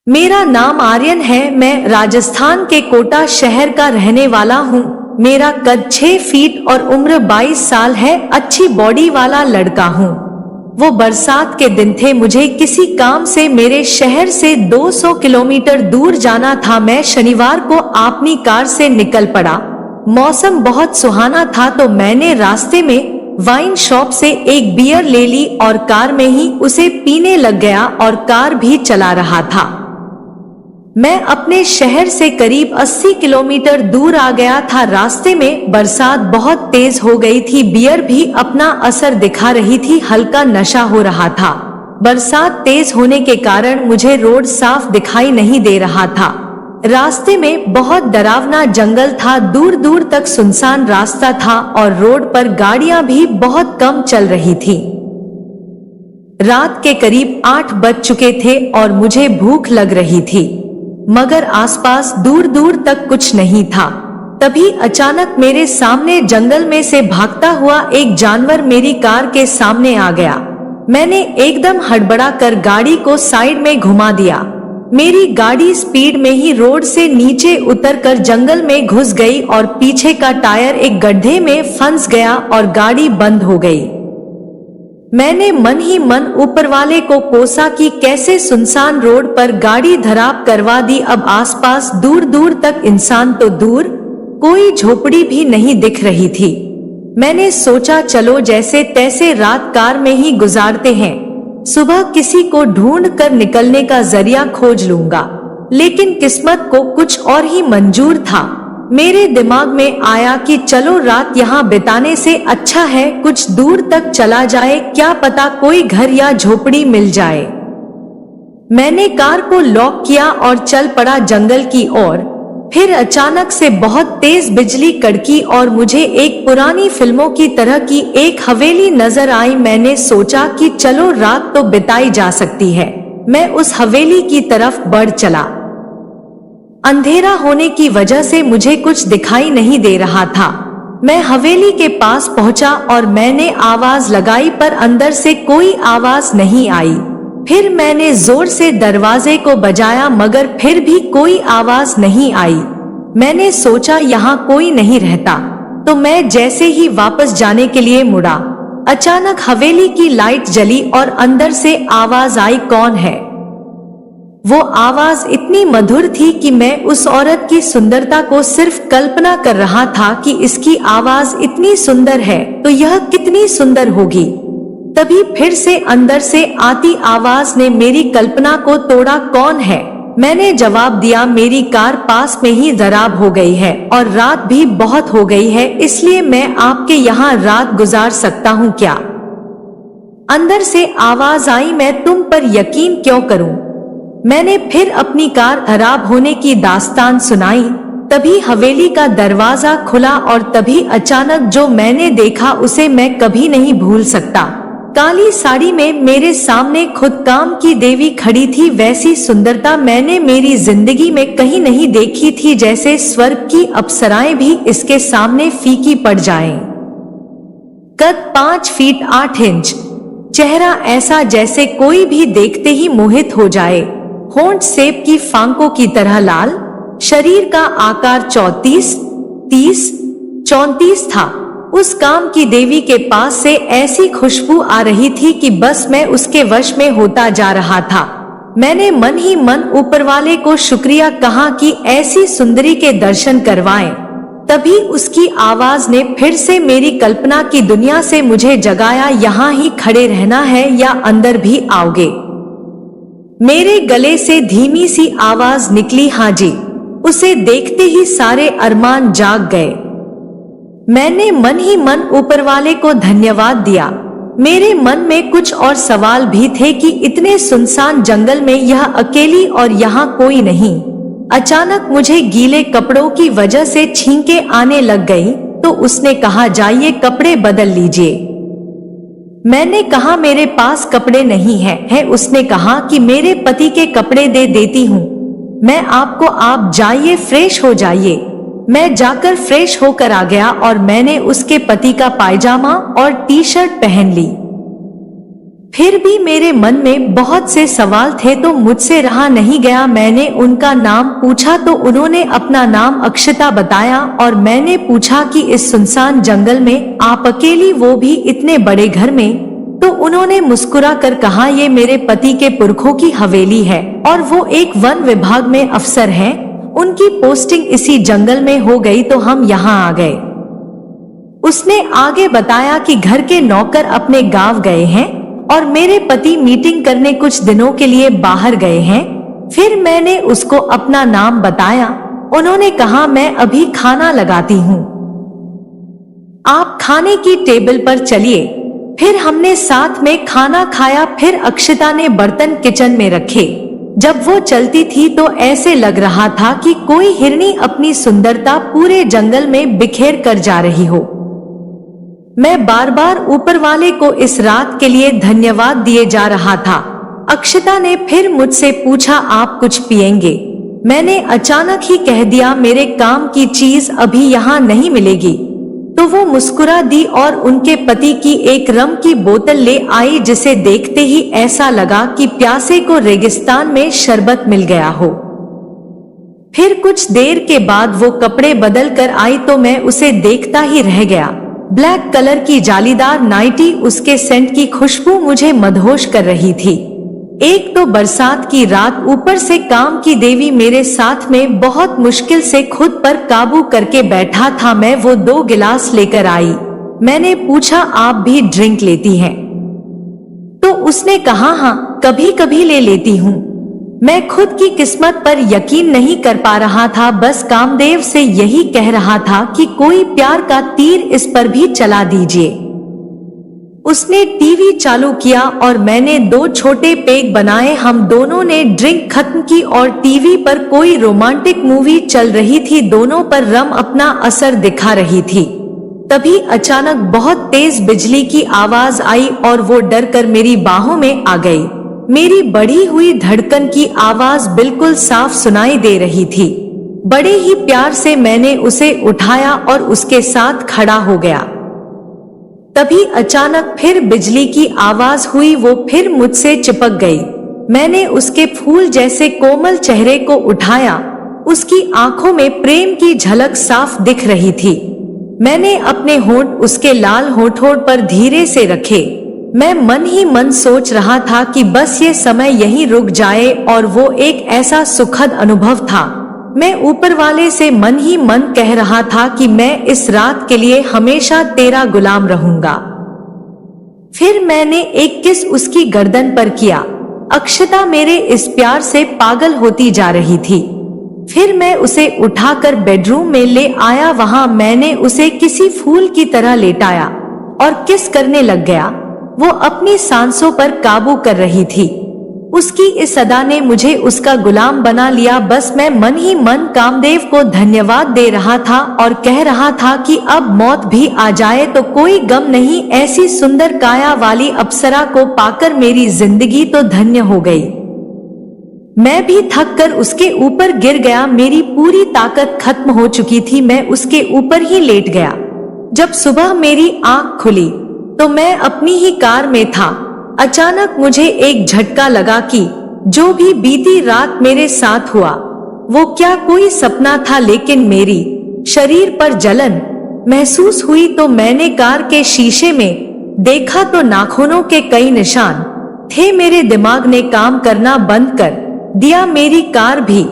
मेरा नाम आर्यन है। मैं राजस्थान के कोटा शहर का रहने वाला हूँ। मेरा कद 6 फीट और उम्र 22 साल है। अच्छी बॉडी वाला लड़का हूँ। वो बरसात के दिन थे। मुझे किसी काम से मेरे शहर से 200 किलोमीटर दूर जाना था। मैं शनिवार को अपनी कार से निकल पड़ा। मौसम बहुत सुहाना था तो मैंने रास्ते में वाइन शॉप से एक बियर ले ली और कार में ही उसे पीने लग गया और कार भी चला रहा था। मैं अपने शहर से करीब 80 किलोमीटर दूर आ गया था। रास्ते में बरसात बहुत तेज हो गई थी। बियर भी अपना असर दिखा रही थी। हल्का नशा हो रहा था। बरसात तेज होने के कारण मुझे रोड साफ दिखाई नहीं दे रहा था। रास्ते में बहुत डरावना जंगल था। दूर दूर तक सुनसान रास्ता था और रोड पर गाड़ियां भी बहुत कम चल रही थी। रात के करीब 8 बज चुके थे और मुझे भूख लग रही थी, मगर आसपास दूर दूर तक कुछ नहीं था। तभी अचानक मेरे सामने जंगल में से भागता हुआ एक जानवर मेरी कार के सामने आ गया। मैंने एकदम हड़बड़ा कर गाड़ी को साइड में घुमा दिया। मेरी गाड़ी स्पीड में ही रोड से नीचे उतरकर जंगल में घुस गई और पीछे का टायर एक गड्ढे में फंस गया और गाड़ी बंद हो गई। मैंने मन ही मन ऊपर वाले को कोसा कि कैसे सुनसान रोड पर गाड़ी खराब करवा दी। अब आसपास दूर दूर तक इंसान तो दूर, कोई झोपड़ी भी नहीं दिख रही थी। मैंने सोचा चलो जैसे तैसे रात कार में ही गुजारते हैं, सुबह किसी को ढूंढ कर निकलने का जरिया खोज लूंगा। लेकिन किस्मत को कुछ और ही मंजूर था। मेरे दिमाग में आया कि चलो रात यहाँ बिताने से अच्छा है कुछ दूर तक चला जाए, क्या पता कोई घर या झोपड़ी मिल जाए। मैंने कार को लॉक किया और चल पड़ा जंगल की ओर। फिर अचानक से बहुत तेज बिजली कड़की और मुझे एक पुरानी फिल्मों की तरह की एक हवेली नजर आई। मैंने सोचा कि चलो रात तो बिताई जा सकती है। मैं उस हवेली की तरफ बढ़ चला। अंधेरा होने की वजह से मुझे कुछ दिखाई नहीं दे रहा था। मैं हवेली के पास पहुंचा और मैंने आवाज लगाई पर अंदर से कोई आवाज नहीं आई। फिर मैंने जोर से दरवाजे को बजाया मगर फिर भी कोई आवाज नहीं आई। मैंने सोचा यहाँ कोई नहीं रहता, तो मैं जैसे ही वापस जाने के लिए मुड़ा, अचानक हवेली की लाइट जली और अंदर से आवाज आई, कौन है? वो आवाज इतनी मधुर थी कि मैं उस औरत की सुंदरता को सिर्फ कल्पना कर रहा था कि इसकी आवाज इतनी सुंदर है तो यह कितनी सुंदर होगी। तभी फिर से अंदर से आती आवाज ने मेरी कल्पना को तोड़ा, कौन है? मैंने जवाब दिया, मेरी कार पास में ही खराब हो गई है और रात भी बहुत हो गई है, इसलिए मैं आपके यहाँ रात गुजार सकता हूँ क्या? अंदर से आवाज आई, मैं तुम पर यकीन क्यों करूँ? मैंने फिर अपनी कार खराब होने की दास्तान सुनाई। तभी हवेली का दरवाजा खुला और तभी अचानक जो मैंने देखा उसे मैं कभी नहीं भूल सकता। काली साड़ी में मेरे सामने खुद काम की देवी खड़ी थी। वैसी सुंदरता मैंने मेरी जिंदगी में कहीं नहीं देखी थी, जैसे स्वर्ग की अप्सराएं भी इसके सामने फीकी पड़ जाएं। कद 5 फीट 8 इंच, चेहरा ऐसा जैसे कोई भी देखते ही मोहित हो जाए, होंठ सेब की फांकों की तरह लाल, शरीर का आकार 34, 30, 34 था। उस काम की देवी के पास से ऐसी खुशबू आ रही थी कि बस मैं उसके वश में होता जा रहा था। मैंने मन ही मन ऊपर वाले को शुक्रिया कहा कि ऐसी सुंदरी के दर्शन करवाएं। तभी उसकी आवाज ने फिर से मेरी कल्पना की दुनिया से मुझे जगाया, यहाँ ही खड़े रहना है या अंदर भी आओगे? मेरे गले से धीमी सी आवाज निकली, हाँ जी। उसे देखते ही सारे अरमान जाग गए। मैंने मन ही मन ऊपर वाले को धन्यवाद दिया। मेरे मन में कुछ और सवाल भी थे कि इतने सुनसान जंगल में यह अकेली और यहाँ कोई नहीं। अचानक मुझे गीले कपड़ों की वजह से छींकें आने लग गई, तो उसने कहा, जाइए कपड़े बदल लीजिए। मैंने कहा, मेरे पास कपड़े नहीं है। उसने कहा कि मेरे पति के कपड़े दे देती हूँ मैं आपको, आप जाइए फ्रेश हो जाइए। मैं जाकर फ्रेश होकर आ गया और मैंने उसके पति का पायजामा और टी शर्ट पहन ली। फिर भी मेरे मन में बहुत से सवाल थे तो मुझसे रहा नहीं गया। मैंने उनका नाम पूछा तो उन्होंने अपना नाम अक्षता बताया और मैंने पूछा कि इस सुनसान जंगल में आप अकेली, वो भी इतने बड़े घर में? तो उन्होंने मुस्कुरा कर कहा, ये मेरे पति के पुरखों की हवेली है और वो एक वन विभाग में अफसर हैं। उनकी पोस्टिंग इसी जंगल में हो गई तो हम यहाँ आ गए। उसने आगे बताया कि घर के नौकर अपने गांव गए हैं और मेरे पति मीटिंग करने कुछ दिनों के लिए बाहर गए हैं। फिर मैंने उसको अपना नाम बताया। उन्होंने कहा, मैं अभी खाना लगाती हूँ, आप खाने की टेबल पर चलिए। फिर हमने साथ में खाना खाया। फिर अक्षता ने बर्तन किचन में रखे। जब वो चलती थी तो ऐसे लग रहा था कि कोई हिरनी अपनी सुंदरता पूरे जंगल में बिखेर कर जा रही हो। मैं बार बार ऊपर वाले को इस रात के लिए धन्यवाद दिए जा रहा था। अक्षता ने फिर मुझसे पूछा, आप कुछ पिएंगे? मैंने अचानक ही कह दिया, मेरे काम की चीज अभी यहाँ नहीं मिलेगी। तो वो मुस्कुरा दी और उनके पति की एक रम की बोतल ले आई, जिसे देखते ही ऐसा लगा कि प्यासे को रेगिस्तान में शरबत मिल गया हो। फिर कुछ देर के बाद वो कपड़े बदल कर आई तो मैं उसे देखता ही रह गया। ब्लैक कलर की जालीदार नाइटी, उसके सेंट की खुशबू मुझे मदहोश कर रही थी। एक तो बरसात की रात, ऊपर से काम की देवी मेरे साथ में बहुत मुश्किल से खुद पर काबू करके बैठा था। मैं वो 2 गिलास लेकर आई। मैंने पूछा, आप भी ड्रिंक लेती हैं? तो उसने कहा, हाँ, कभी कभी ले लेती हूँ। मैं खुद की किस्मत पर यकीन नहीं कर पा रहा था। बस कामदेव से यही कह रहा था कि कोई प्यार का तीर इस पर भी चला दीजिए। उसने टीवी चालू किया और मैंने 2 छोटे पेग बनाए। हम दोनों ने ड्रिंक खत्म की और टीवी पर कोई रोमांटिक मूवी चल रही थी। दोनों पर रम अपना असर दिखा रही थी। तभी अचानक बहुत तेज बिजली की आवाज आई और वो डर कर मेरी बाहों में आ गई। मेरी बढ़ी हुई धड़कन की आवाज बिल्कुल साफ सुनाई दे रही थी। बड़े ही प्यार से मैंने उसे उठाया और उसके साथ खड़ा हो गया। तभी अचानक फिर बिजली की आवाज हुई। वो फिर मुझसे चिपक गई। मैंने उसके फूल जैसे कोमल चेहरे को उठाया। उसकी आंखों में प्रेम की झलक साफ दिख रही थी। मैंने अपने होंठ उसके लाल होठों पर धीरे से रखे। मैं मन ही मन सोच रहा था कि बस ये समय यहीं रुक जाए और वो एक ऐसा सुखद अनुभव था। मैं ऊपर वाले से मन ही मन कह रहा था कि मैं इस रात के लिए हमेशा तेरा गुलाम रहूंगा। फिर मैंने एक किस उसकी गर्दन पर किया। अक्षता मेरे इस प्यार से पागल होती जा रही थी। फिर मैं उसे उठाकर बेडरूम में ले आया। वहां मैंने उसे किसी फूल की तरह लेटाया और किस करने लग गया। वो अपनी सांसों पर काबू कर रही थी। उसकी इस अदा ने मुझे उसका गुलाम बना लिया। बस मैं मन ही मन कामदेव को धन्यवाद दे रहा था और कह रहा था कि अब मौत भी आ जाए तो कोई गम नहीं। ऐसी सुंदर काया वाली अप्सरा को पाकर मेरी जिंदगी तो धन्य हो गई। मैं भी थक कर उसके ऊपर गिर गया। मेरी पूरी ताकत खत्म हो चुकी थी। मैं उसके ऊपर ही लेट गया। जब सुबह मेरी आंख खुली तो मैं अपनी ही कार में था। अचानक मुझे एक झटका लगा कि जो भी बीती रात मेरे साथ हुआ वो क्या कोई सपना था। लेकिन मेरी शरीर पर जलन महसूस हुई तो मैंने कार के शीशे में देखा तो नाखूनों के कई निशान थे। मेरे दिमाग ने काम करना बंद कर दिया। मेरी कार भी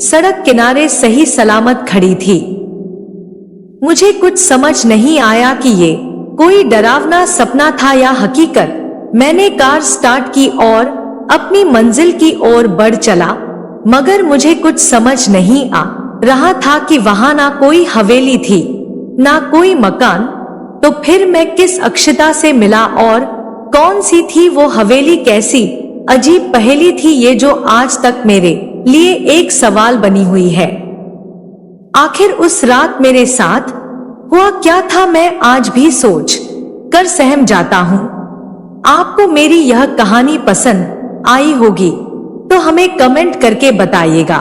सड़क किनारे सही सलामत खड़ी थी। मुझे कुछ समझ नहीं आया कि ये कोई डरावना सपना था या हकीकत। मैंने कार स्टार्ट की और अपनी मंजिल की ओर बढ़ चला, मगर मुझे कुछ समझ नहीं आ रहा था कि वहां ना कोई हवेली थी ना कोई मकान। तो फिर मैं किस अक्षता से मिला और कौन सी थी वो हवेली? कैसी अजीब पहेली थी ये जो आज तक मेरे लिए एक सवाल बनी हुई है। आखिर उस रात मेरे साथ हुआ क्या था, मैं आज भी सोच कर सहम जाता हूँ। आपको मेरी यह कहानी पसंद आई होगी तो हमें कमेंट करके बताइएगा।